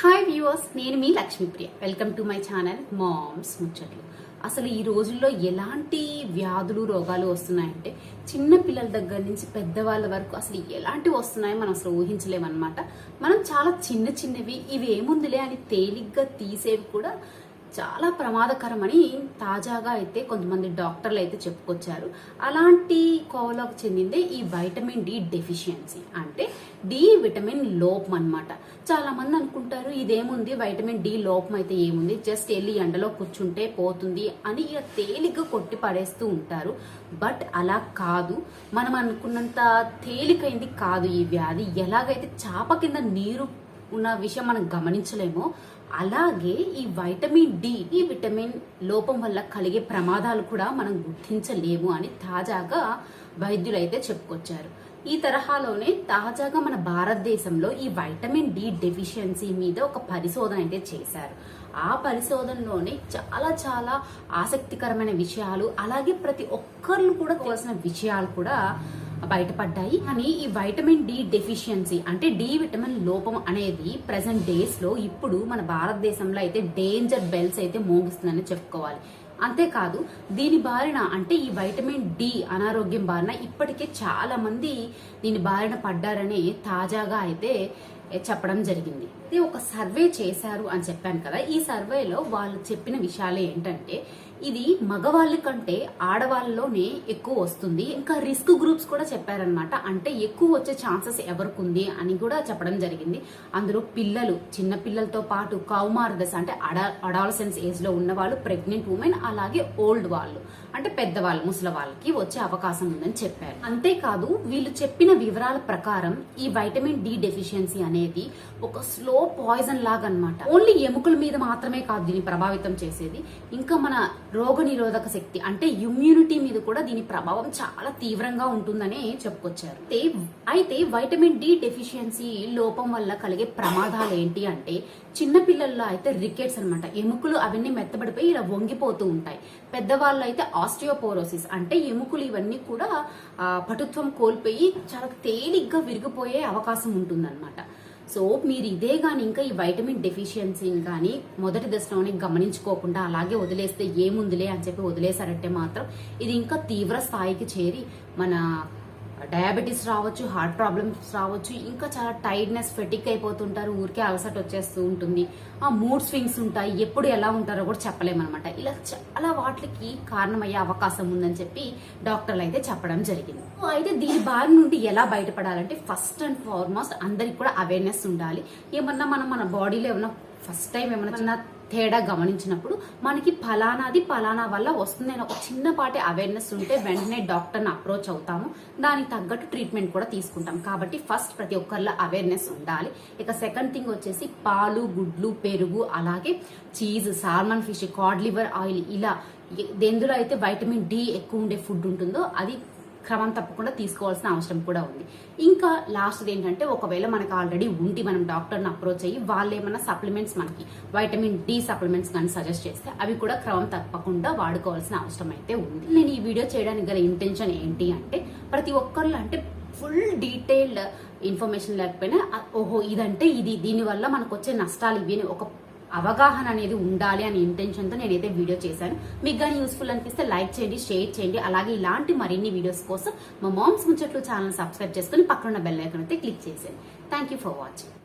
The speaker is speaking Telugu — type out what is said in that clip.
హాయ్ వ్యూవర్స్, నేను మీ Lakshmipriya. Welcome to my channel moms ముచ్చట్లు. అసలు ఈ రోజుల్లో ఎలాంటి వ్యాధులు రోగాలు వస్తున్నాయంటే చిన్న పిల్లల దగ్గర నుంచి పెద్దవాళ్ళ వరకు అసలు ఎలాంటివి వస్తున్నాయో మనం అసలు ఊహించలేమన్నమాట. మనం చాలా చిన్న చిన్నవి ఇవి ఏముందిలే అని తేలిగ్గా తీసేవి కూడా చాలా ప్రమాదకరమని తాజాగా అయితే కొంతమంది డాక్టర్లు అయితే చెప్పుకొచ్చారు. అలాంటి కోవలోకి చెందిందే ఈ వైటమిన్ డి డెఫిషియన్సీ, అంటే డి విటమిన్ లోపం అన్నమాట. చాలా మంది అనుకుంటారు ఇదేముంది, వైటమిన్ డి లోపం అయితే ఏముంది, జస్ట్ వెళ్ళి ఎండలో కూర్చుంటే పోతుంది అని ఇక తేలిగ్గా కొట్టి పడేస్తూ ఉంటారు. బట్ అలా కాదు, మనం అనుకున్నంత తేలికైంది కాదు ఈ వ్యాధి. ఎలాగైతే చాప కింద నీరు ఉన్న విషయం మనం గమనించలేమో అలాగే ఈ వైటమిన్ డి, ఈ విటమిన్ లోపం వల్ల కలిగే ప్రమాదాలు కూడా మనం గుర్తించలేము అని తాజాగా వైద్యులు అయితే చెప్పుకొచ్చారు. ఈ తరహాలోనే తాజాగా మన భారతదేశంలో ఈ వైటమిన్ డి డెఫిషియన్సీ మీద ఒక పరిశోధన అయితే చేశారు. ఆ పరిశోధనలోనే చాలా చాలా ఆసక్తికరమైన విషయాలు, అలాగే ప్రతి ఒక్కరు కూడా తెలిసిన విషయాలు కూడా బయటపడ్డాయి. కానీ ఈ వైటమిన్ డి డెఫిషియన్సీ అంటే డి విటమిన్ లోపం అనేది ప్రెసెంట్ డేస్ లో ఇప్పుడు మన భారతదేశంలో అయితే డేంజర్ బెల్స్ అయితే మోగిస్తుందని చెప్పుకోవాలి. అంతేకాదు దీని బారిన అంటే ఈ వైటమిన్ డి అనారోగ్యం బారిన ఇప్పటికే చాలా మంది దీని బారిన పడ్డారని తాజాగా అయితే చెప్పడం జరిగింది. ఇది ఒక సర్వే చేశారు అని చెప్పాను కదా. ఈ సర్వేలో వాళ్ళు చెప్పిన విషయాలు ఏంటంటే ఇది మగవాళ్ళ కంటే ఆడవాళ్ళలోనే ఎక్కువ వస్తుంది. ఇంకా రిస్క్ గ్రూప్స్ కూడా చెప్పారనమాట. అంటే ఎక్కువ వచ్చే ఛాన్సెస్ ఎవరికి ఉంది అని కూడా చెప్పడం జరిగింది. అందులో పిల్లలు, చిన్న పిల్లలతో పాటు కౌమార దశ అంటే అడాలసెన్స్ ఏజ్ లో ఉన్న వాళ్ళు, ప్రెగ్నెంట్ ఉమెన్, అలాగే ఓల్డ్ వాళ్ళు అంటే పెద్దవాళ్ళు, ముసలి వాళ్ళకి వచ్చే అవకాశం ఉందని చెప్పారు. అంతేకాదు వీళ్ళు చెప్పిన వివరాల ప్రకారం ఈ వైటమిన్ డి డెఫిషియన్సీ అనేది ఒక స్లో పాయిజన్ లాగా అనమాట. ఓన్లీ ఎముకల మీద మాత్రమే కాదు దీన్ని ప్రభావితం చేసేది, ఇంకా మన రోగ నిరోధక శక్తి అంటే ఇమ్యూనిటీ మీద కూడా దీని ప్రభావం చాలా తీవ్రంగా ఉంటుందని చెప్పుకొచ్చారు. అయితే వైటమిన్ డి డెఫిషియన్సీ లోపం వల్ల కలిగే ప్రమాదాలు ఏంటి అంటే చిన్న పిల్లల్లో అయితే రికెట్స్ అనమాట, ఎముకలు అవన్నీ మెత్తబడిపోయి ఇలా వంగిపోతూ ఉంటాయి. పెద్దవాళ్ళు అయితే ఆస్టియోపోరోసిస్ అంటే ఎముకలు ఇవన్నీ కూడా పటుత్వం కోల్పోయి చాలా తేలిగ్గా విరిగిపోయే అవకాశం ఉంటుందన్నమాట. సో మీరు ఇదే కానీ ఇంకా ఈ వైటమిన్ డెఫిషియన్సీని కానీ మొదటి దశలోనే గమనించుకోకుండా అలాగే వదిలేస్తే ఏముందిలే అని చెప్పి వదిలేశారంటే మాత్రం ఇది ఇంకా తీవ్ర స్థాయికి చేరి మన డయాబెటీస్ రావచ్చు, హార్ట్ ప్రాబ్లమ్స్ రావచ్చు, ఇంకా చాలా టైర్డ్నెస్, ఫెటిక్ అయిపోతుంటారు, ఊరికే అలసట వచ్చేస్తూ ఉంటుంది, ఆ మూడ్ స్వింగ్స్ ఉంటాయి, ఎప్పుడు ఎలా ఉంటారో కూడా చెప్పలేమన్నమాట. ఇలా చాలా వాటికి కారణమయ్యే అవకాశం ఉందని చెప్పి డాక్టర్లు అయితే చెప్పడం జరిగింది. అయితే దీని బారి నుండి ఎలా బయటపడాలంటే ఫస్ట్ అండ్ ఫార్మోస్ట్ అందరికి కూడా అవేర్నెస్ ఉండాలి. ఏమన్నా మనం మన బాడీలో ఏమన్నా ఫస్ట్ టైం ఏమన్నా చిన్న తేడా గమనించినప్పుడు మనకి ఫలానా వల్ల వస్తుంది అని ఒక చిన్నపాటి అవేర్నెస్ ఉంటే వెంటనే డాక్టర్ని అప్రోచ్ అవుతాము, దానికి తగ్గట్టు ట్రీట్మెంట్ కూడా తీసుకుంటాం. కాబట్టి ఫస్ట్ ప్రతి ఒక్కరిలో అవేర్నెస్ ఉండాలి. ఇక సెకండ్ థింగ్ వచ్చేసి పాలు, గుడ్లు, పెరుగు, అలాగే cheese, salmon fish, cod liver oil, ఇలా ఎందులో అయితే వైటమిన్ డి ఎక్కువ ఉండే ఫుడ్ ఉంటుందో అది క్రమం తప్పకుండా తీసుకోవాల్సిన అవసరం కూడా ఉంది. ఇంకా లాస్ట్ ఏంటంటే ఒకవేళ మనకు ఆల్రెడీ ఉండి మనం డాక్టర్ని అప్రోచ్ అయ్యి వాళ్ళు ఏమైనా సప్లిమెంట్స్ మనకి వైటమిన్ డి సప్లిమెంట్స్ కానీ సజెస్ట్ చేస్తే అవి కూడా క్రమం తప్పకుండా వాడుకోవాల్సిన అవసరం అయితే ఉంది. నేను ఈ వీడియో చేయడానికి గల ఇంటెన్షన్ ఏంటి అంటే ప్రతి ఒక్కళ్ళు అంటే ఫుల్ డీటెయిల్డ్ ఇన్ఫర్మేషన్ లేకపోయినా ఓహో ఇదంటే ఇది, దీనివల్ల మనకు వచ్చే నష్టాలు ఇవి ఒక అవగాహన అనేది ఉండాలి అనే ఇంటెన్షన్తో నేనైతే వీడియో చేశాను. మీకు కానీ యూస్ఫుల్ అనిపిస్తే లైక్ చేయండి, షేర్ చేయండి. అలాగే ఇలాంటి మరిన్ని వీడియోస్ కోసం మా మామ్స్ ముచ్చట్లు ఛానల్ సబ్స్క్రైబ్ చేసుకుని పక్కన బెల్ ఐకాన్ అయితే క్లిక్ చేసేయండి. Thank you for watching.